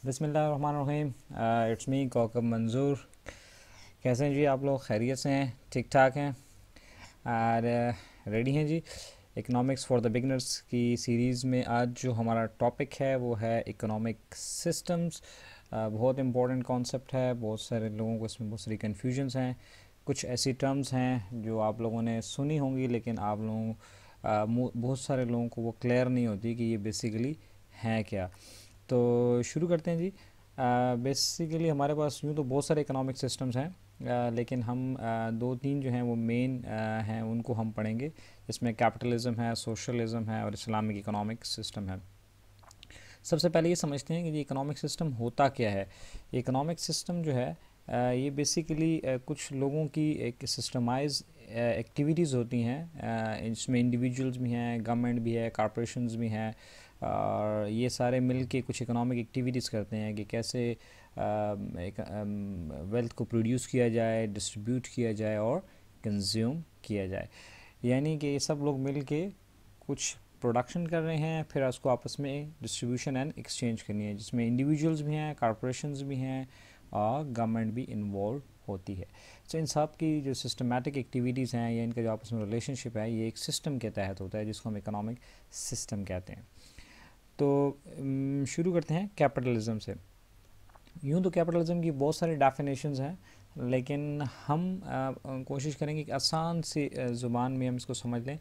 बिस्मिल्लाहिर्रहमानिर्रहीम। It's me Kaukab मंजूर। कैसे हैं जी आप लोग? खैरियत से हैं? ठीक ठाक हैं? और रेडी हैं जी इकोनॉमिक्स फॉर द बिगनर्स की सीरीज़ में। आज जो हमारा टॉपिक है वो है इकोनॉमिक सिस्टम्स। बहुत इम्पोर्टेंट कॉन्सेप्ट है। बहुत सारे लोगों को इसमें बहुत सारी कन्फ्यूजन्स हैं। कुछ ऐसी टर्म्स हैं जो आप लोगों ने सुनी होंगी, लेकिन आप लोगों बहुत सारे लोगों को वो क्लियर नहीं होती कि ये बेसिकली हैं क्या। तो शुरू करते हैं जी। बेसिकली हमारे पास यूँ तो बहुत सारे इकोनॉमिक सिस्टम्स हैं, लेकिन हम दो तीन जो हैं वो मेन हैं, उनको हम पढ़ेंगे। इसमें कैपिटलिज्म है, सोशलिज्म है और इस्लामिक इकोनॉमिक सिस्टम है। सबसे पहले ये समझते हैं कि ये इकोनॉमिक सिस्टम होता क्या है। इकोनॉमिक सिस्टम जो है ये बेसिकली कुछ लोगों की एक सिस्टमाइज एक्टिविटीज़ होती हैं। इसमें इंडिविजुअल्स भी हैं, गवर्नमेंट भी है, कॉरपोरेशंस भी हैं, और ये सारे मिल के कुछ इकोनॉमिक एक्टिविटीज़ करते हैं कि कैसे एक वेल्थ को प्रोड्यूस किया जाए, डिस्ट्रीब्यूट किया जाए और कंज्यूम किया जाए। यानी कि ये सब लोग मिल के कुछ प्रोडक्शन कर रहे हैं, फिर उसको आपस में डिस्ट्रीब्यूशन एंड एक्सचेंज करनी है, जिसमें इंडिविजुअल्स भी हैं, कॉरपोरेशंस भी हैं और गवर्नमेंट भी इन्वॉल्व होती है। तो इन सब की जो सिस्टमेटिक एक्टिविटीज़ हैं या इनका जो आपस में रिलेशनशिप है, ये एक सिस्टम के तहत होता है जिसको हम इकोनॉमिक सिस्टम कहते हैं। तो शुरू करते हैं कैपिटलिज्म से। यूँ तो कैपिटलिज्म की बहुत सारी डेफिनेशंस हैं, लेकिन हम कोशिश करेंगे कि आसान सी ज़ुबान में हम इसको समझ लें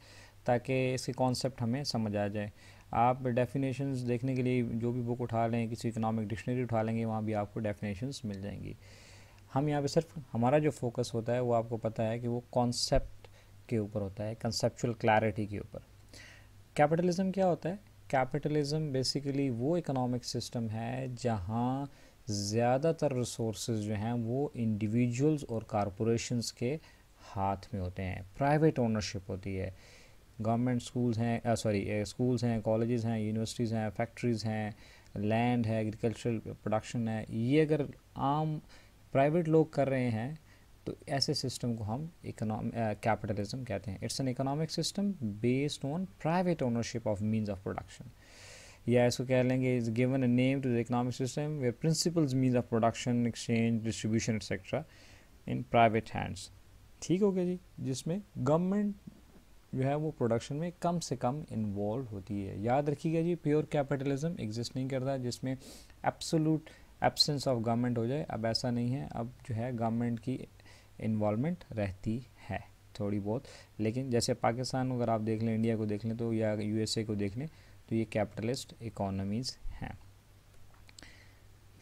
ताकि इसके कॉन्सेप्ट हमें समझ आ जाए। आप डेफिनेशंस देखने के लिए जो भी बुक उठा लें, किसी इकोनॉमिक डिक्शनरी उठा लेंगे, वहाँ भी आपको डेफिनेशंस मिल जाएंगी। हम यहाँ पे सिर्फ हमारा जो फोकस होता है वो आपको पता है कि वो कॉन्सेप्ट के ऊपर होता है, कंसेप्चुअल क्लैरिटी के ऊपर। कैपिटलिज्म क्या होता है? कैपिटलिज्म बेसिकली वो इकोनॉमिक सिस्टम है जहाँ ज़्यादातर रिसोर्सेज जो हैं वो इंडिविजुअल्स और कॉरपोरेशंस के हाथ में होते हैं। प्राइवेट ओनरशिप होती है। गवर्नमेंट स्कूल्स हैं, स्कूल्स हैं, कॉलेजेस हैं, यूनिवर्सिटीज़ हैं, फैक्ट्रीज़ हैं, लैंड है, एग्रीकल्चरल प्रोडक्शन है, ये अगर आम प्राइवेट लोग कर रहे हैं तो ऐसे सिस्टम को हम कैपिटलिज्म कहते हैं। It's an economic system based on private ownership of means of production, या इसको कह लेंगे is given a name to the economic system where principles means of production, exchange, distribution etcetera in private hands. ठीक हो गया जी, जिसमें government जो है वो प्रोडक्शन में कम से कम इन्वॉल्व होती है। याद रखिएगा जी, प्योर कैपिटलिज्म एग्जिस्ट नहीं करता जिसमें एब्सोलूट एब्सेंस ऑफ गवर्नमेंट हो जाए। अब ऐसा नहीं है, अब जो है गवर्नमेंट की इन्वॉल्वमेंट रहती है थोड़ी बहुत। लेकिन जैसे पाकिस्तान अगर आप देख लें, इंडिया को देख लें तो, या यूएसए को देख लें, तो ये कैपिटलिस्ट इकोनॉमीज़ हैं।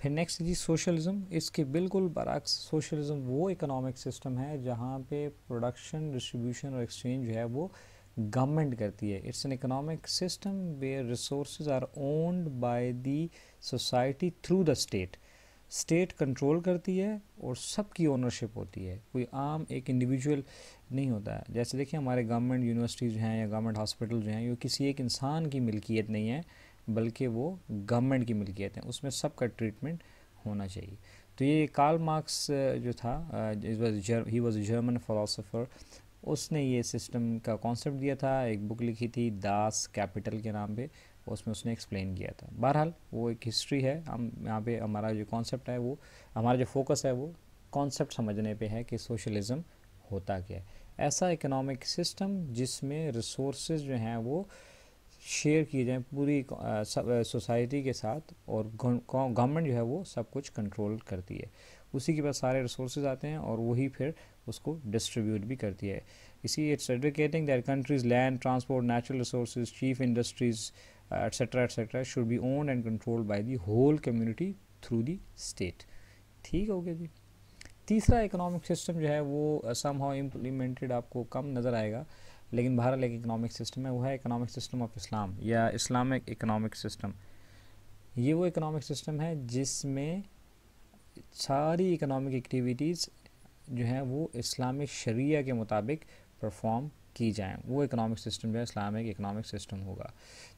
फिर नेक्स्ट जी सोशलिज्म। इसके बिल्कुल बरअक्स सोशलिज्म वो इकोनॉमिक सिस्टम है जहाँ पे प्रोडक्शन, डिस्ट्रीब्यूशन और एक्सचेंज जो है वो गवर्नमेंट करती है। It's an economic system where resources are owned by the society through the state. State control करती है और सबकी ओनरशिप होती है, कोई आम एक इंडिविजुअल नहीं होता है। जैसे देखिए हमारे गवर्नमेंट यूनिवर्सिटीज़ हैं या गवर्नमेंट हॉस्पिटल जो हैं, ये किसी एक इंसान की मिल्कियत नहीं है, बल्कि वो गवर्नमेंट की मिल्कियत है, उसमें सबका ट्रीटमेंट होना चाहिए। तो ये कार्ल मार्क्स जो था, he was a German philosopher, उसने ये सिस्टम का कॉन्सेप्ट दिया था। एक बुक लिखी थी दास कैपिटल के नाम पे, उसमें उसने एक्सप्लेन किया था। बहरहाल वो एक हिस्ट्री है। हम यहाँ पे हमारा जो कॉन्सेप्ट है वो, हमारा जो फोकस है वो कॉन्सेप्ट समझने पे है कि सोशलिज्म होता क्या है। ऐसा इकोनॉमिक सिस्टम जिसमें रिसोर्सेज जो हैं वो शेयर किए जाएँ पूरी सोसाइटी के साथ, और गवर्नमेंट जो है वो सब कुछ कंट्रोल करती है। उसी के पास सारे रिसोर्सेज आते हैं और वही फिर उसको डिस्ट्रीब्यूट भी करती है। इसी it's advocating that countries land, transport, natural resources, chief industries etcetera should be owned and controlled by the whole community through the state. ठीक हो गया जी। तीसरा इकोनॉमिक सिस्टम जो है वो समहाउ इम्प्लीमेंटेड आपको कम नज़र आएगा, लेकिन बहरहाल एक इकोनॉमिक सिस्टम है, वो है इकोनॉमिक सिस्टम ऑफ इस्लाम या इस्लामिक इकोनॉमिक सिस्टम। ये वो इकोनॉमिक सिस्टम है जिसमें सारी इकोनॉमिक एक्टिविटीज़ जो हैं वो इस्लामिक शरिया के मुताबिक परफॉर्म की जाएँ। वो इकोनॉमिक सिस्टम जो है इस्लामिक इकोनॉमिक सिस्टम होगा।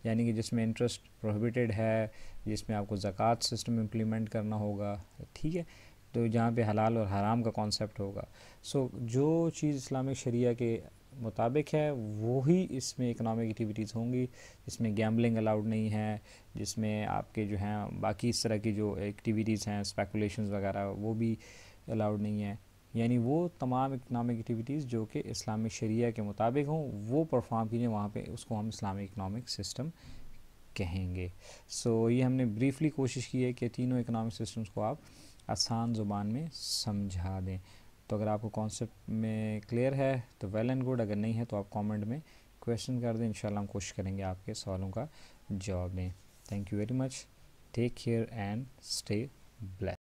यानी कि जिसमें इंटरेस्ट प्रोहिबिटेड है, जिसमें आपको ज़कात सिस्टम इम्प्लीमेंट करना होगा, ठीक है, तो जहाँ पे हलाल और हराम का कॉन्सेप्ट होगा। सो जो चीज़ इस्लामिक शरिया के मुताबिक है वो ही इसमें इकोनॉमिक एक्टिविटीज़ होंगी, जिसमें गैम्बलिंग अलाउड नहीं है, जिसमें आपके जो हैं बाकी इस तरह की जो एक्टिविटीज़ हैं स्पेकुलेशंस वगैरह वो भी अलाउड नहीं है। यानी वो तमाम इकनॉमिक एक्टिविटीज़ जो कि इस्लामिक शरिया के मुताबिक हों वो परफॉर्म कीजिए वहाँ पे, उसको हम इस्लामिक इकनॉमिक सिस्टम कहेंगे। ये हमने ब्रीफली कोशिश की है कि तीनों इकनॉमिक सिस्टम्स को आप आसान ज़ुबान में समझा दें। तो अगर आपको कॉन्सेप्ट में क्लियर है तो वेल एंड गुड, अगर नहीं है तो आप कमेंट में क्वेश्चन कर दें, इंशाल्लाह हम कोशिश करेंगे आपके सवालों का जवाब दें। Thank you very much, take care and stay blessed.